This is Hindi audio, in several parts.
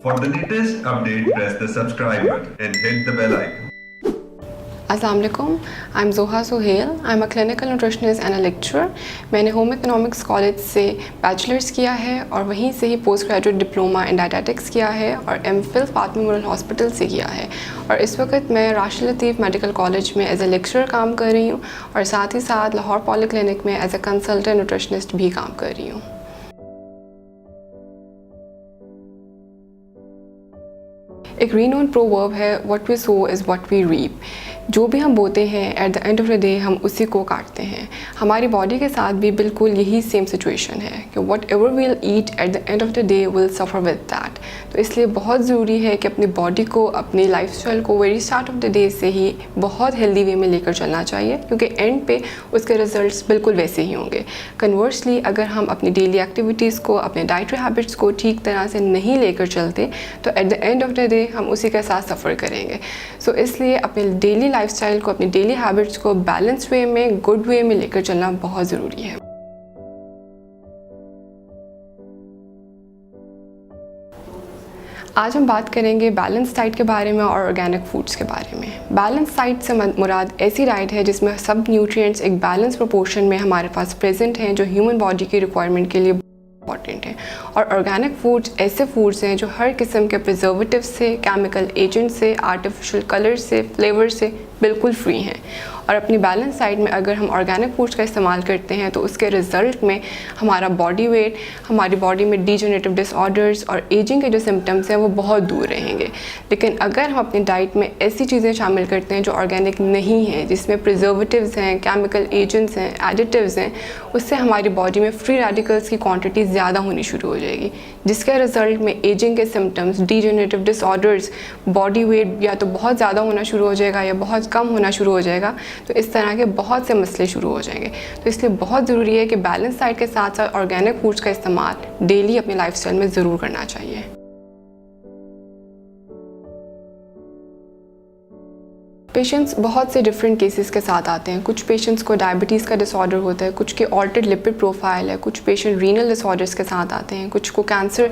For the latest update, press the subscribe button and hit the bell icon. अस्सलाम वालेकुम, I am Zoha Suhail. I am a clinical nutritionist and a lecturer. मैंने होम इकोनॉमिक्स कॉलेज से बैचलर्स किया है और वहीं से ही post graduate diploma in dietetics किया है और एमफिल फातिमा मेमोरियल हॉस्पिटल से किया है। और इस वक्त मैं राशिद लतीफ़ मेडिकल कॉलेज में एज ए लेक्चरर काम कर रही हूँ और साथ ही साथ लाहौर पॉली क्लिनिक में एज ए कंसल्टेंट न्यूट्रिशनिस्ट भी काम कर रही हूँ। एक रीनोन प्रोवर्ब है, what we sow is what we reap. जो भी हम बोते हैं at the end of the day हम उसी को काटते हैं। हमारी बॉडी के साथ भी बिल्कुल यही सेम सिचुएशन है कि whatever we'll eat at the end of the day will suffer with that. तो इसलिए बहुत ज़रूरी है कि अपनी बॉडी को, अपनी लाइफस्टाइल को very start of the day से ही बहुत हेल्दी वे में लेकर चलना चाहिए, क्योंकि एंड पे उसके रिजल्ट्स बिल्कुल वैसे ही होंगे। कन्वर्सली अगर हम अपनी डेली एक्टिविटीज़ को, अपने डाइटरी हैबिट्स को ठीक तरह से नहीं लेकर चलते तो eight the end of the day हम उसी के साथ सफ़र करेंगे। सो इसलिए अपने डेली लाइफस्टाइल को, अपनी डेली हैबिट्स को बैलेंस वे में, गुड वे में लेकर चलना बहुत ज़रूरी है। आज हम बात करेंगे बैलेंस डाइट के बारे में और ऑर्गेनिक फूड्स के बारे में। बैलेंस डाइट से मुराद ऐसी डाइट है जिसमें सब न्यूट्रिएंट्स एक बैलेंस प्रोपोर्शन में हमारे पास प्रेजेंट हैं, जो ह्यूमन बॉडी की रिक्वायरमेंट के लिए इम्पॉर्टेंट है। और ऑर्गेनिक फूड्स ऐसे फूड्स हैं जो हर किस्म के प्रिजर्वेटिव से, केमिकल एजेंट से, आर्टिफिशियल कलर से, फ्लेवर से बिल्कुल फ्री हैं। और अपनी बैलेंस डाइट में अगर हम ऑर्गेनिक फूड्स का इस्तेमाल करते हैं तो उसके रिज़ल्ट में हमारा बॉडी वेट, हमारी बॉडी में डिजेनरेटिव डिसऑर्डर्स और एजिंग के जो सिम्टम्स हैं वो बहुत दूर रहेंगे। लेकिन अगर हम अपनी डाइट में ऐसी चीज़ें शामिल करते हैं जो ऑर्गेनिक नहीं हैं, जिसमें प्रिजर्वेटिव्स हैं, केमिकल एजेंट्स हैं, एडिटिव्स हैं, उससे हमारी बॉडी में फ्री रेडिकल्स की क्वांटिटी ज़्यादा होनी शुरू हो जाएगी, जिसके रिज़ल्ट में एजिंग के symptoms, degenerative disorders, body weight या तो बहुत ज़्यादा होना शुरू हो जाएगा या बहुत कम होना शुरू हो जाएगा। तो इस तरह के बहुत से मसले शुरू हो जाएंगे। तो इसलिए बहुत ज़रूरी है कि बैलेंस डाइट के साथ साथ ऑर्गेनिक फूड्स का इस्तेमाल डेली अपनी लाइफस्टाइल में ज़रूर करना चाहिए। पेशेंट्स बहुत से डिफरेंट केसेस के साथ आते हैं। कुछ पेशेंट्स को डायबिटीज़ का डिसऑर्डर होता है, कुछ के ऑल्टर्ड लिपिड प्रोफाइल है, कुछ पेशेंट रीनल डिसऑर्डर्स के साथ आते हैं, कुछ को cancer,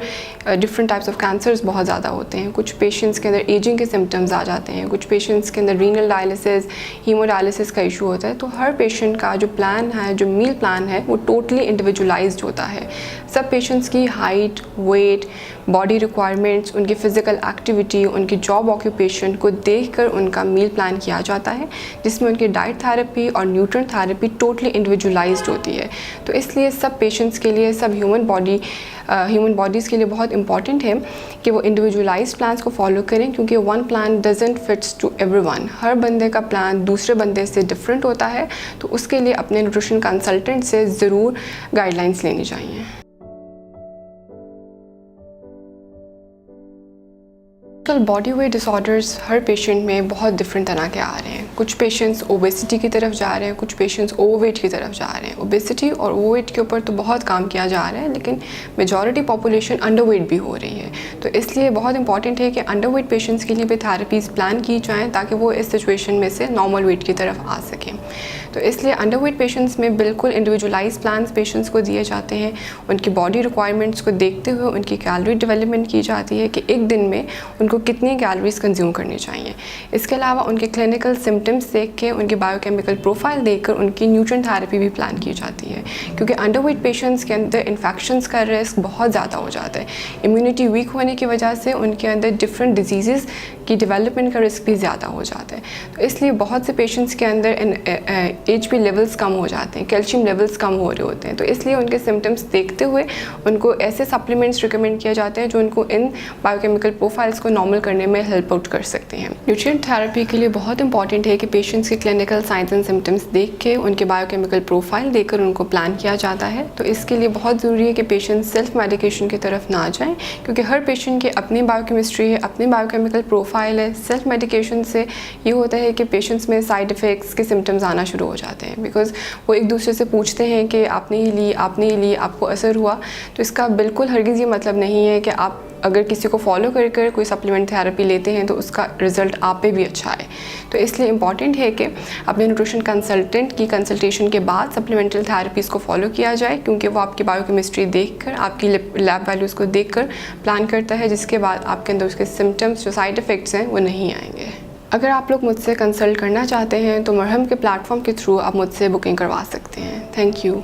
different types of cancers बहुत ज़्यादा होते हैं, कुछ पेशेंट्स के अंदर एजिंग के सिम्टम्स आ जाते हैं, कुछ पेशेंट्स के अंदर रीनल डायलिसिस, हीमोडायलिसिस का इशू होता है। तो हर पेशेंट का जो प्लान है, जो मील प्लान है, वो टोटली इंडिविजुअलाइज्ड होता है। सब पेशेंट्स की हाइट, वेट, बॉडी रिक्वायरमेंट्स, उनकी फ़िज़िकल एक्टिविटी, उनकी जॉब ऑक्यूपेशन को देखकर उनका मील प्लान किया जाता है, जिसमें उनकी डाइट थेरेपी और न्यूट्रिएंट थेरेपी टोटली इंडिविजुअलाइज्ड होती है। तो इसलिए सब पेशेंट्स के लिए, सब ह्यूमन बॉडीज़ के लिए बहुत इंपॉर्टेंट है कि वो इंडिविजुअलाइज्ड प्लान्स को फॉलो करें, क्योंकि one plan doesn't fits to everyone. हर बंदे का प्लान दूसरे बंदे से डिफरेंट होता है। तो उसके लिए अपने न्यूट्रिशन कंसल्टेंट से ज़रूर गाइडलाइंस लेनी चाहिए। कल बॉडी वेट डिसऑर्डर्स हर पेशेंट में बहुत डिफरेंट तरह के आ रहे हैं। कुछ पेशेंट्स ओबेसिटी की तरफ जा रहे हैं, कुछ पेशेंट्स ओवरवेट की तरफ जा रहे हैं। ओबेसिटी और ओवरवेट के ऊपर तो बहुत काम किया जा रहा है, लेकिन मेजॉरिटी पॉपुलेशन अंडरवेट भी हो रही है। तो इसलिए बहुत इंपॉर्टेंट है कि अंडरवेट पेशेंट्स के लिए भी थेरेपीज़ प्लान की जाएँ, ताकि वो इस सिचुएशन में से नॉर्मल वेट की तरफ आ सकें। तो इसलिए अंडरवेट पेशेंट्स में बिल्कुल इंडिविजुअलाइज प्लान्स पेशेंट्स को दिए जाते हैं। उनकी बॉडी रिक्वायरमेंट्स को देखते हुए उनकी कैलोरी डेवलपमेंट की जाती है कि एक दिन में उनको कितनी कैलोरीज कंज्यूम करनी चाहिए। इसके अलावा उनके क्लिनिकल सिम्टम्स देख के, उनकी बायोकेमिकल प्रोफाइल देखकर उनकी न्यूट्रिएंट थेरेपी भी प्लान की जाती है, क्योंकि अंडरवेट पेशेंट्स के अंदर इन्फेक्शंस का रिस्क बहुत ज़्यादा हो जाता है। इम्यूनिटी वीक होने की वजह से उनके अंदर डिफरेंट डिजीज़ की डेवलपमेंट का रिस्क भी ज़्यादा हो जाता है। तो इसलिए बहुत से पेशेंट्स के अंदर HP लेवल्स कम हो जाते हैं, कैल्शियम लेवल्स कम हो रहे होते हैं। तो इसलिए उनके सिम्टम्स देखते हुए उनको ऐसे सप्लीमेंट्स रिकमेंड किए जाते हैं जो उनको इन बायोकेमिकल प्रोफाइल्स को नॉर्मल करने में हेल्प आउट कर सकते हैं। न्यूट्रिएंट थेरेपी के लिए बहुत इंपॉर्टेंट है कि पेशेंट्स के क्लिनिकल साइंस एंड सिम्टम्स देख के, उनके बायोकेमिकल प्रोफाइल देखकर उनको प्लान किया जाता है। तो इसके लिए बहुत ज़रूरी है कि पेशेंट्स सेल्फ मेडिकेशन की तरफ ना जाएँ, क्योंकि हर पेशेंट की अपनी बायोकेमिस्ट्री है, अपनी बायोकेमिकल प्रोफाइल है। सेल्फ मेडिकेशन से ये होता है कि पेशेंट्स में साइड इफ़ेक्ट्स के सिम्टम्स आना शुरू हो जाते हैं, बिकॉज वो एक दूसरे से पूछते हैं कि आपने ही ली, आपको असर हुआ। तो इसका बिल्कुल हरगिज़ ये मतलब नहीं है कि आप अगर किसी को फॉलो कर कर कोई सप्लीमेंट थेरेपी लेते हैं तो उसका रिज़ल्ट आप पे भी अच्छा है। तो इसलिए इम्पॉर्टेंट है कि अपने न्यूट्रिशन कंसल्टेंट की कंसल्टेशन के बाद सप्लीमेंटल थेरेपीज़ को फॉलो किया जाए, क्योंकि वो आपकी बायोकेमिस्ट्री देखकर, आपकी लैब वैल्यूज़ को देखकर प्लान करता है, जिसके बाद आपके अंदर उसके सिम्टम्स, जो साइड इफ़ेक्ट्स हैं, वो नहीं आएंगे। अगर आप लोग मुझसे कंसल्ट करना चाहते हैं तो मरहम के प्लेटफॉर्म के थ्रू आप मुझसे बुकिंग करवा सकते हैं। Thank you.